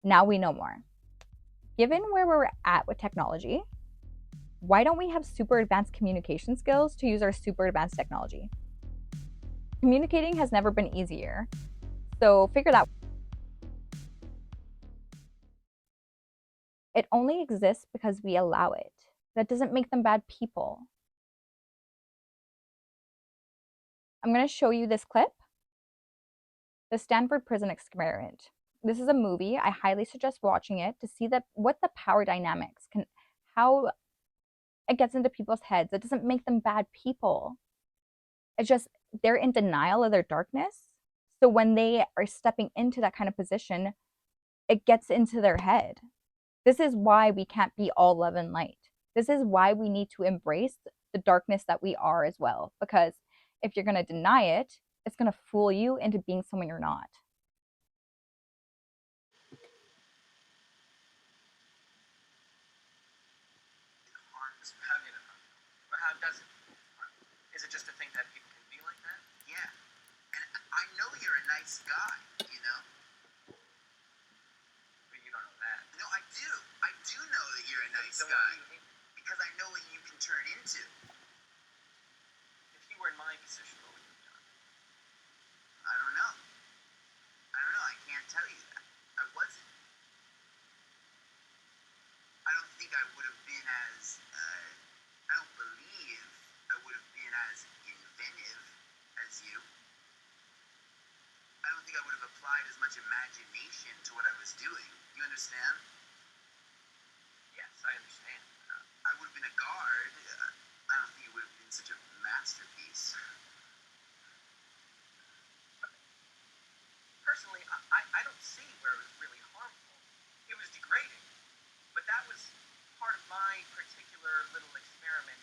Now we know more. Given where we're at with technology, why don't we have super advanced communication skills to use our super advanced technology? Communicating has never been easier, so figure that. It only exists because we allow it. That doesn't make them bad people. I'm going to show you this clip, the Stanford Prison Experiment. This is a movie. I highly suggest watching it to see what the power dynamics can, how it gets into people's heads. It doesn't make them bad people. It's just they're in denial of their darkness. So when they are stepping into that kind of position, it gets into their head. This is why we can't be all love and light. This is why we need to embrace the darkness that we are as well. Because if you're going to deny it, it's going to fool you into being someone you're not. How does it? Is it just a thing that people can be like that? Yeah. And I know you're a nice guy, you know? But you don't know that. No, I do. I do know that you're a nice guy. Because I know what you can turn into. If you were in my position, what would you have done? I don't know. I can't tell you that. I wasn't. I don't think I would have been as, I don't believe I would have been as inventive as you. I don't think I would have applied as much imagination to what I was doing. You understand? Yes, I understand. I would have been a guard. I don't think it would have been such a masterpiece. Personally, I don't see where it was really harmful. It was degrading. But that was part of my particular little experiment.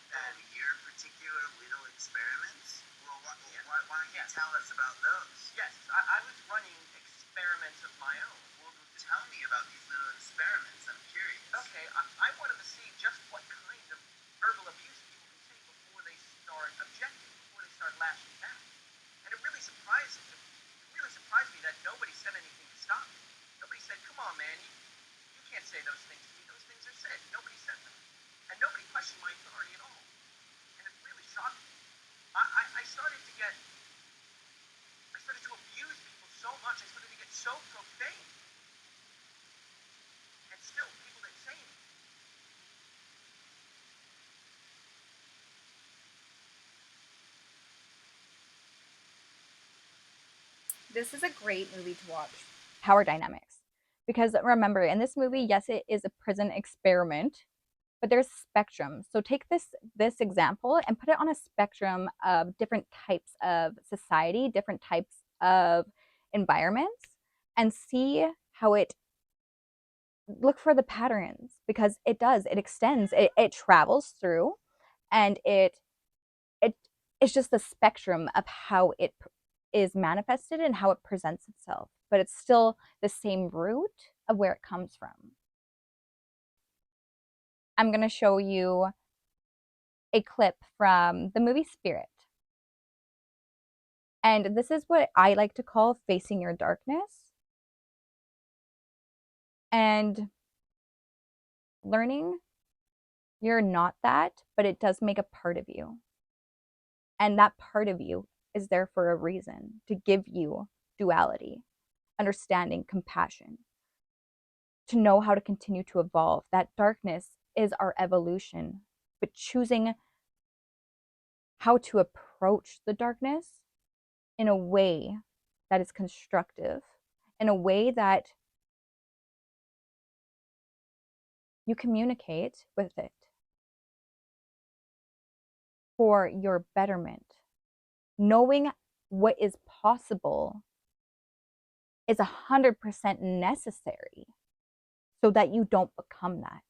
Your particular little experiments? Well, why don't you Yes. tell us about those? Yes, I was running experiments of my own. Well, tell me about these little experiments. I'm curious. Okay, I wanted to see just what kind of verbal abuse people can take before they start objecting, before they start lashing back. And it really surprised me that nobody said anything to stop me. Nobody said, "Come on, man, you can't say those things to me. Those things are said." Nobody said them. And nobody questioned my authority at all. And it really shocked me. I started to abuse people so much. I started to get so profane. And still, people didn't say anything. This is a great movie to watch. Power dynamics. Because remember, in this movie, yes, it is a prison experiment, but there's a spectrum. So take this example and put it on a spectrum of different types of society, different types of environments, and see how it look for the patterns, because it extends, it travels through, and it's just the spectrum of how it is manifested and how it presents itself, but it's still the same root of where it comes from. I'm going to show you a clip from the movie Spirit. And this is what I like to call facing your darkness and learning you're not that, but it does make a part of you. And that part of you is there for a reason, to give you duality, understanding, compassion, to know how to continue to evolve. That darkness is our evolution, but choosing how to approach the darkness in a way that is constructive, in a way that you communicate with it for your betterment. Knowing what is possible is 100% necessary so that you don't become that.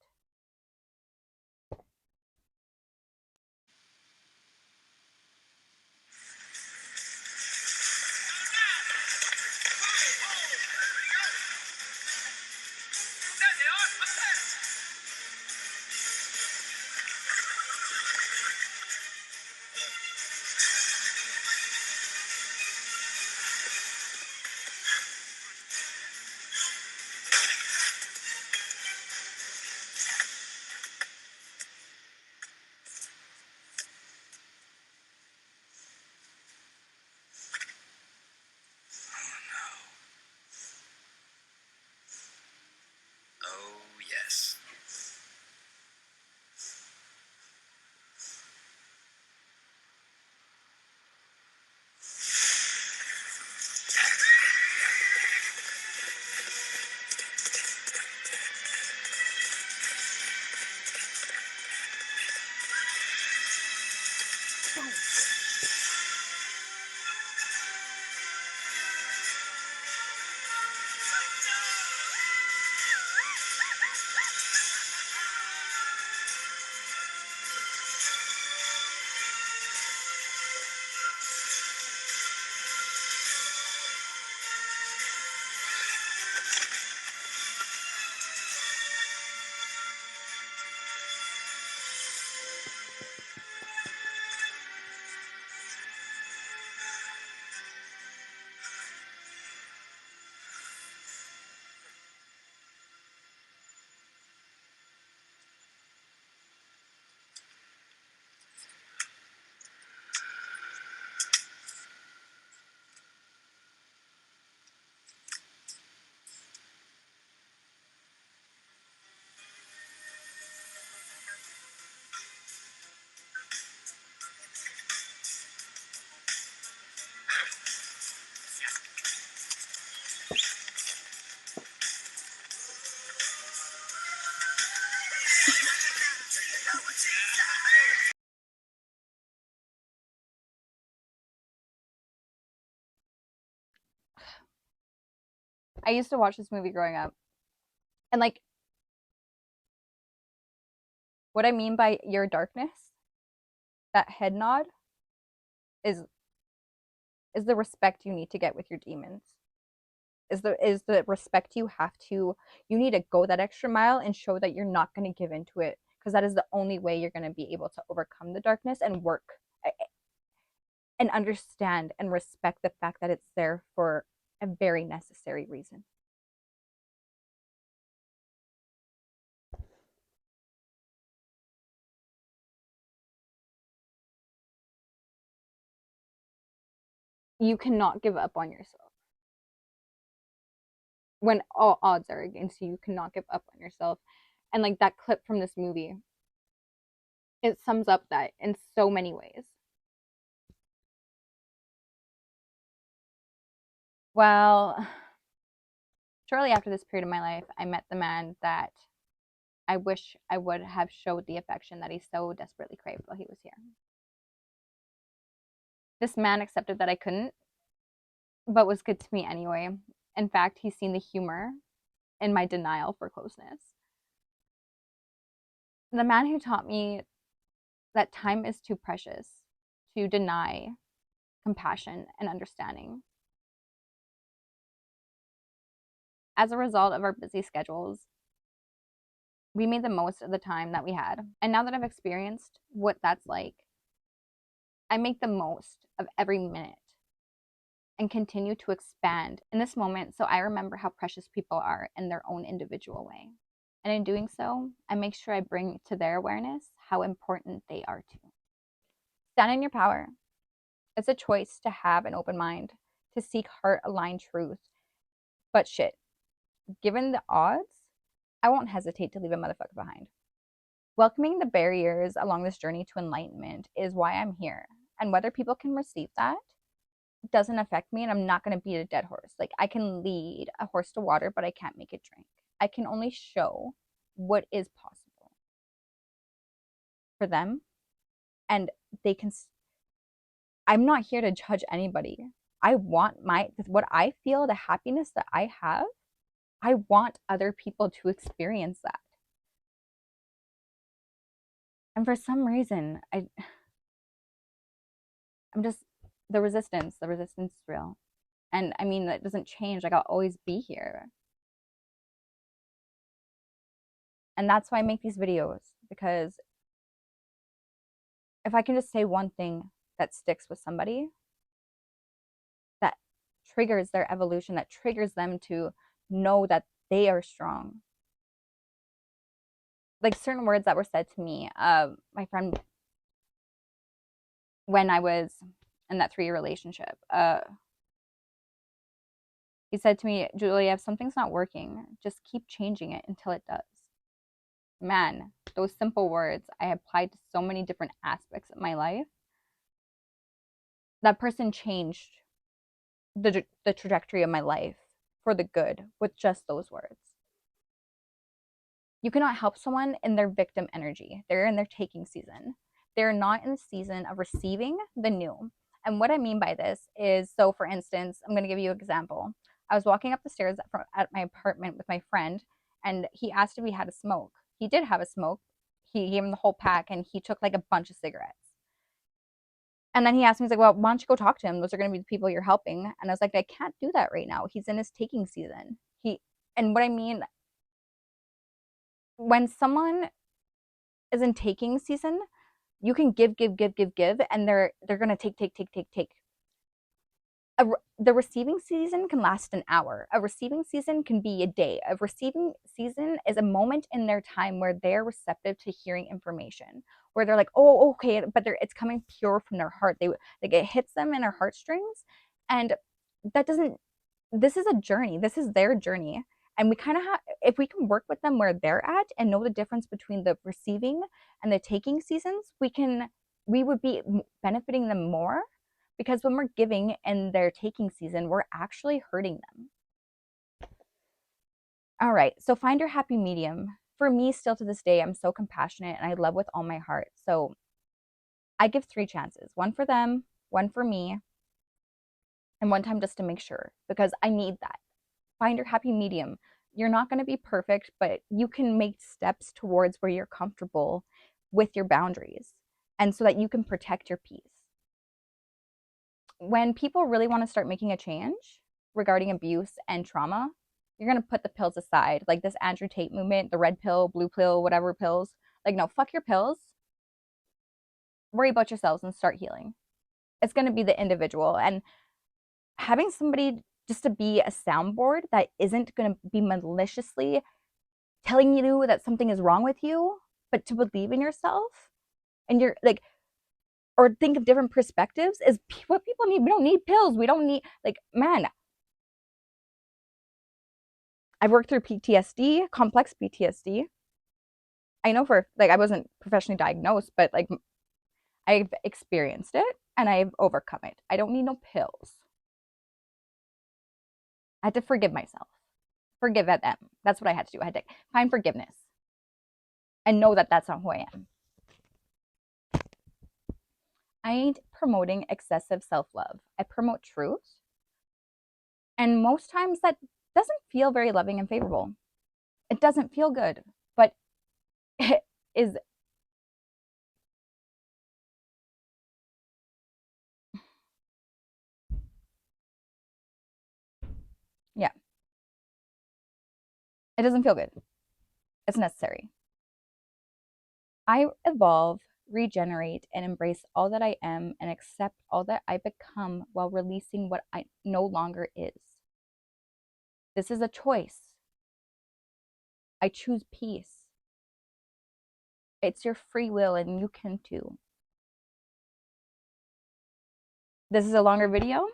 I used to watch this movie growing up. And like what I mean by your darkness, that head nod is the respect you need to get with your demons. Is the respect you have to, you need to go that extra mile and show that you're not going to give into it, because that is the only way you're going to be able to overcome the darkness and work and understand and respect the fact that it's there for a very necessary reason. You cannot give up on yourself. When all odds are against you, you cannot give up on yourself. And like that clip from this movie, it sums up that in so many ways. Well, shortly after this period of my life, I met the man that I wish I would have showed the affection that he so desperately craved while he was here. This man accepted that I couldn't, but was good to me anyway. In fact, he's seen the humor in my denial for closeness. The man who taught me that time is too precious to deny compassion and understanding. As a result of our busy schedules, we made the most of the time that we had. And now that I've experienced what that's like, I make the most of every minute and continue to expand in this moment so I remember how precious people are in their own individual way. And in doing so, I make sure I bring to their awareness how important they are too. Stand in your power. It's a choice to have an open mind, to seek heart aligned truth. But shit, given the odds, I won't hesitate to leave a motherfucker behind. Welcoming the barriers along this journey to enlightenment is why I'm here. And whether people can receive that doesn't affect me, and I'm not going to beat a dead horse. Like, I can lead a horse to water, but I can't make it drink. I can only show what is possible for them, and they can. I'm not here to judge anybody. I want what I feel, the happiness that I have, I want other people to experience that. And for some reason, I'm just, the resistance is real. And I mean, that doesn't change. Like, I'll always be here. And that's why I make these videos, because if I can just say one thing that sticks with somebody, that triggers their evolution, that triggers them to know that they are strong. Like certain words that were said to me, my friend, when I was in that 3-year relationship, he said to me, Julia, if something's not working, just keep changing it until it does. Man, those simple words I applied to so many different aspects of my life. That person changed the trajectory of my life for the good with just those words. You cannot help someone in their victim energy. They're in their taking season. They're not in the season of receiving the new. And what I mean by this is, so for instance, I'm going to give you an example. I was walking up the stairs at my apartment with my friend, and he asked if we had a smoke. He did have a smoke. He gave him the whole pack, and he took like a bunch of cigarettes. And then he asked me, he's like, well, why don't you go talk to him? Those are going to be the people you're helping. And I was like, I can't do that right now. He's in his taking season. And what I mean, when someone is in taking season, you can give, and they're gonna take. The receiving season can last an hour. A receiving season can be a day. A receiving season is a moment in their time where they're receptive to hearing information, where they're like, oh, okay, but it's coming pure from their heart. Like, it hits them in their heartstrings, and that doesn't. This is a journey. This is their journey. And we kind of have, if we can work with them where they're at and know the difference between the receiving and the taking seasons, we would be benefiting them more, because when we're giving and they're taking season, we're actually hurting them. All right, so find your happy medium. For me, still to this day, I'm so compassionate and I love with all my heart. So I give 3 chances, one for them, one for me, and one time just to make sure, because I need that. Find your happy medium. You're not going to be perfect, but you can make steps towards where you're comfortable with your boundaries and so that you can protect your peace. When people really want to start making a change regarding abuse and trauma, you're going to put the pills aside. Like this Andrew Tate movement, the red pill, blue pill, whatever pills. Like, no, fuck your pills. Worry about yourselves and start healing. It's going to be the individual. And having somebody just to be a soundboard that isn't going to be maliciously telling you that something is wrong with you, but to believe in yourself and you're like, or think of different perspectives is what people need. We don't need pills. We don't need, like, man, I've worked through PTSD, complex PTSD. I know for, like, I wasn't professionally diagnosed, but like I've experienced it and I've overcome it. I don't need no pills. I had to forgive myself, forgive at them. That's what I had to do. I had to find forgiveness and know that that's not who I am. I ain't promoting excessive self-love. I promote truth. And most times that doesn't feel very loving and favorable. It doesn't feel good, but it is. Yeah, it doesn't feel good. It's necessary. I evolve, regenerate, and embrace all that I am and accept all that I become while releasing what I no longer is. This is a choice. I choose peace. It's your free will, and you can too. This is a longer video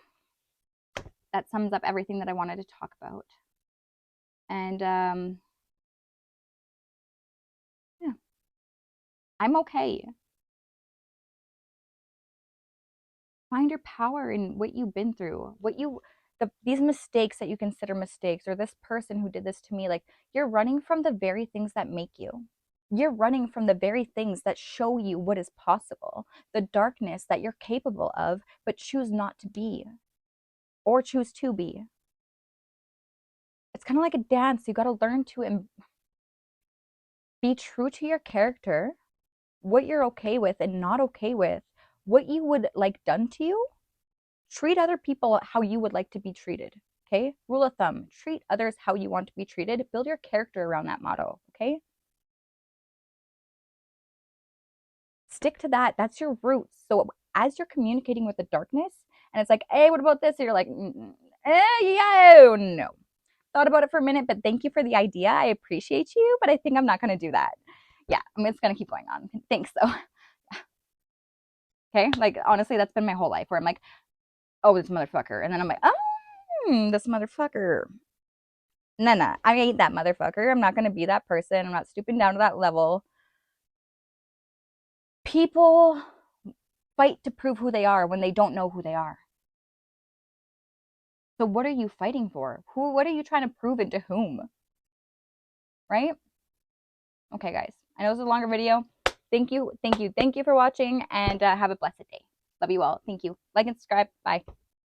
that sums up everything that I wanted to talk about. And yeah, I'm okay. Find your power in what you've been through, these mistakes that you consider mistakes, or this person who did this to me. Like, you're running from the very things that make you. You're running from the very things that show you what is possible, the darkness that you're capable of, but choose not to be or choose to be. It's kind of like a dance. You got to learn to be true to your character, what you're okay with and not okay with, what you would like done to you. Treat other people how you would like to be treated. Okay? Rule of thumb, treat others how you want to be treated. Build your character around that motto. Okay? Stick to that. That's your roots. So as you're communicating with the darkness and it's like, hey, what about this? And you're like, yeah, no. Thought about it for a minute, but thank you for the idea. I appreciate you, but I think I'm not going to do that. Yeah, I'm just going to keep going on. Thanks, though. Okay? Like, honestly, that's been my whole life where I'm like, oh, this motherfucker. And then I'm like, oh, this motherfucker. Nah, I ain't that motherfucker. I'm not going to be that person. I'm not stooping down to that level. People fight to prove who they are when they don't know who they are. So what are you fighting for? What are you trying to prove it to whom? Right? Okay, guys. I know this is a longer video. Thank you for watching, and have a blessed day. Love you all. Thank you. Like and subscribe. Bye.